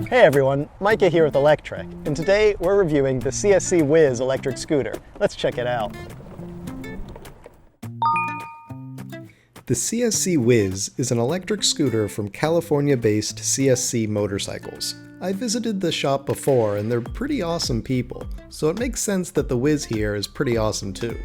Hey everyone, Micah here with Electrek, and today we're reviewing the CSC Wiz electric scooter. Let's check it out. The CSC Wiz is an electric scooter from California-based CSC Motorcycles. I visited the shop before and they're pretty awesome people, so it makes sense that the Wiz here is pretty awesome too.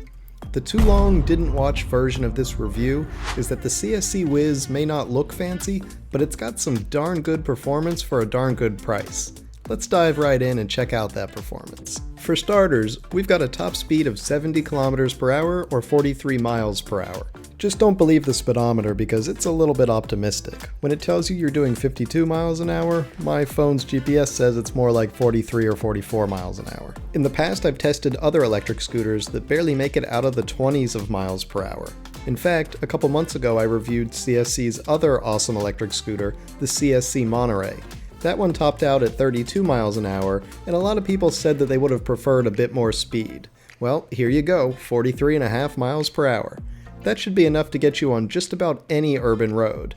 The too long didn't watch version of this review is that the CSC Wiz may not look fancy, but it's got some darn good performance for a darn good price. Let's dive right in and check out that performance. For starters, we've got a top speed of 70 kilometers per hour or 43 miles per hour. Just don't believe the speedometer because it's a little bit optimistic. When it tells you you're doing 52 miles an hour, my phone's GPS says it's more like 43 or 44 miles an hour. In the past, I've tested other electric scooters that barely make it out of the 20s of miles per hour. In fact, a couple months ago I reviewed CSC's other awesome electric scooter, the CSC Monterey. That one topped out at 32 miles an hour, and a lot of people said that they would have preferred a bit more speed. Well, here you go, 43.5 miles per hour. That should be enough to get you on just about any urban road.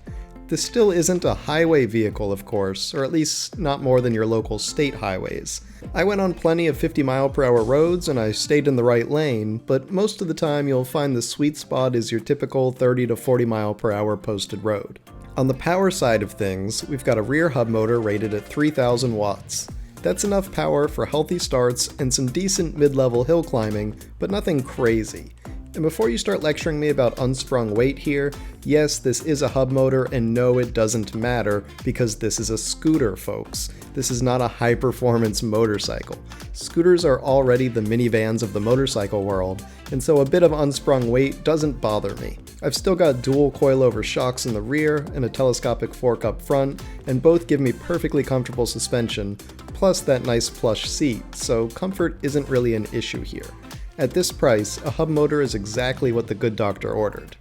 This still isn't a highway vehicle, of course, or at least not more than your local state highways. I went on plenty of 50 mile per hour roads and I stayed in the right lane, but most of the time you'll find the sweet spot is your typical 30 to 40 mile per hour posted road. On the power side of things, we've got a rear hub motor rated at 3,000 watts. That's enough power for healthy starts and some decent mid-level hill climbing, but nothing crazy. And before you start lecturing me about unsprung weight here, yes, this is a hub motor, and no, it doesn't matter, because this is a scooter, folks. This is not a high-performance motorcycle. Scooters are already the minivans of the motorcycle world, and so a bit of unsprung weight doesn't bother me. I've still got dual coilover shocks in the rear and a telescopic fork up front, and both give me perfectly comfortable suspension, plus that nice plush seat, so comfort isn't really an issue here. At this price, a hub motor is exactly what the good doctor ordered.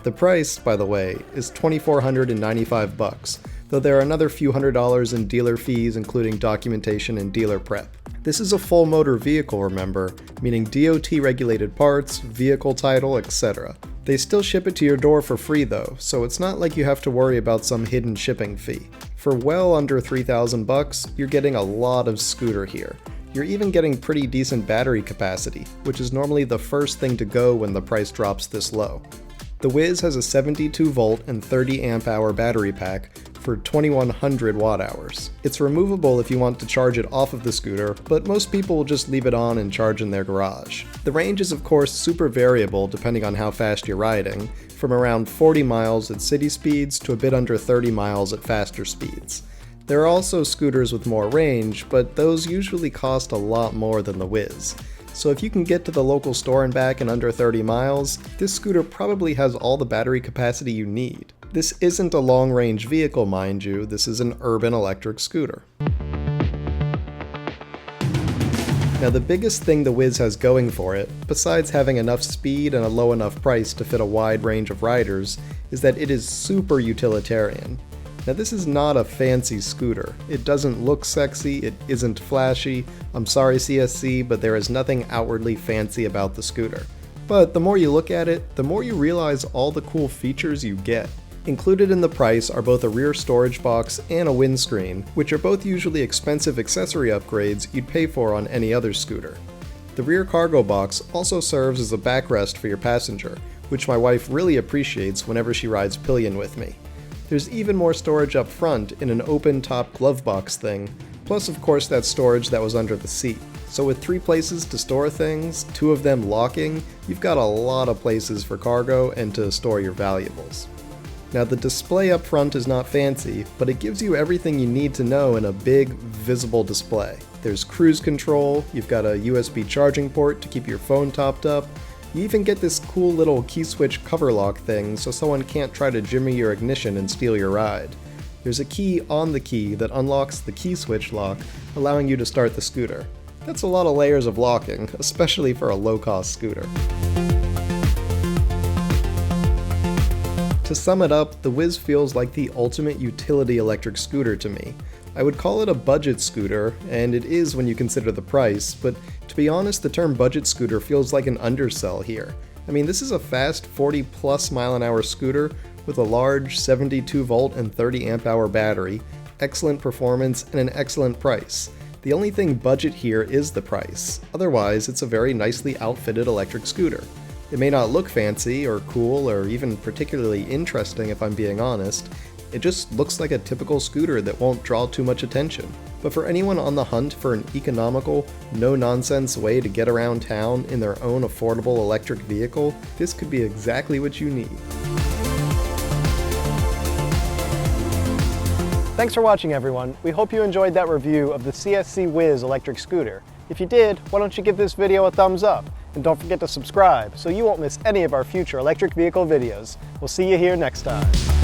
The price, by the way, is $2,495, though there are another few $100s in dealer fees including documentation and dealer prep. This is a full motor vehicle, remember, meaning DOT regulated parts, vehicle title, etc. They still ship it to your door for free though, so it's not like you have to worry about some hidden shipping fee. For well under $3,000, you're getting a lot of scooter here. You're even getting pretty decent battery capacity, which is normally the first thing to go when the price drops this low. The Wiz has a 72 volt and 30 amp hour battery pack for 2100 watt hours. It's removable if you want to charge it off of the scooter, but most people will just leave it on and charge in their garage. The range is of course super variable depending on how fast you're riding, from around 40 miles at city speeds to a bit under 30 miles at faster speeds. There are also scooters with more range, but those usually cost a lot more than the Wiz. So if you can get to the local store and back in under 30 miles, this scooter probably has all the battery capacity you need. This isn't a long-range vehicle, mind you, this is an urban electric scooter. Now the biggest thing the Wiz has going for it, besides having enough speed and a low enough price to fit a wide range of riders, is that it is super utilitarian. Now this is not a fancy scooter. It doesn't look sexy, it isn't flashy. I'm sorry CSC, but there is nothing outwardly fancy about the scooter. But the more you look at it, the more you realize all the cool features you get. Included in the price are both a rear storage box and a windscreen, which are both usually expensive accessory upgrades you'd pay for on any other scooter. The rear cargo box also serves as a backrest for your passenger, which my wife really appreciates whenever she rides pillion with me. There's even more storage up front in an open top glove box thing, plus of course that storage that was under the seat. So with 3 places to store things, 2 of them locking, you've got a lot of places for cargo and to store your valuables. Now the display up front is not fancy, but it gives you everything you need to know in a big, visible display. There's cruise control, you've got a USB charging port to keep your phone topped up, you even get this cool little key switch cover lock thing so someone can't try to jimmy your ignition and steal your ride. There's a key on the key that unlocks the key switch lock, allowing you to start the scooter. That's a lot of layers of locking, especially for a low-cost scooter. To sum it up, the Wiz feels like the ultimate utility electric scooter to me. I would call it a budget scooter, and it is when you consider the price, but to be honest, the term budget scooter feels like an undersell here. I mean, this is a fast 40 plus mile an hour scooter with a large 72 volt and 30 amp hour battery, excellent performance, and an excellent price. The only thing budget here is the price. Otherwise, it's a very nicely outfitted electric scooter. It may not look fancy or cool or even particularly interesting if I'm being honest. It just looks like a typical scooter that won't draw too much attention. But for anyone on the hunt for an economical, no-nonsense way to get around town in their own affordable electric vehicle, this could be exactly what you need. Thanks for watching, everyone. We hope you enjoyed that review of the CSC Wiz electric scooter. If you did, why don't you give this video a thumbs up? And don't forget to subscribe so you won't miss any of our future electric vehicle videos. We'll see you here next time.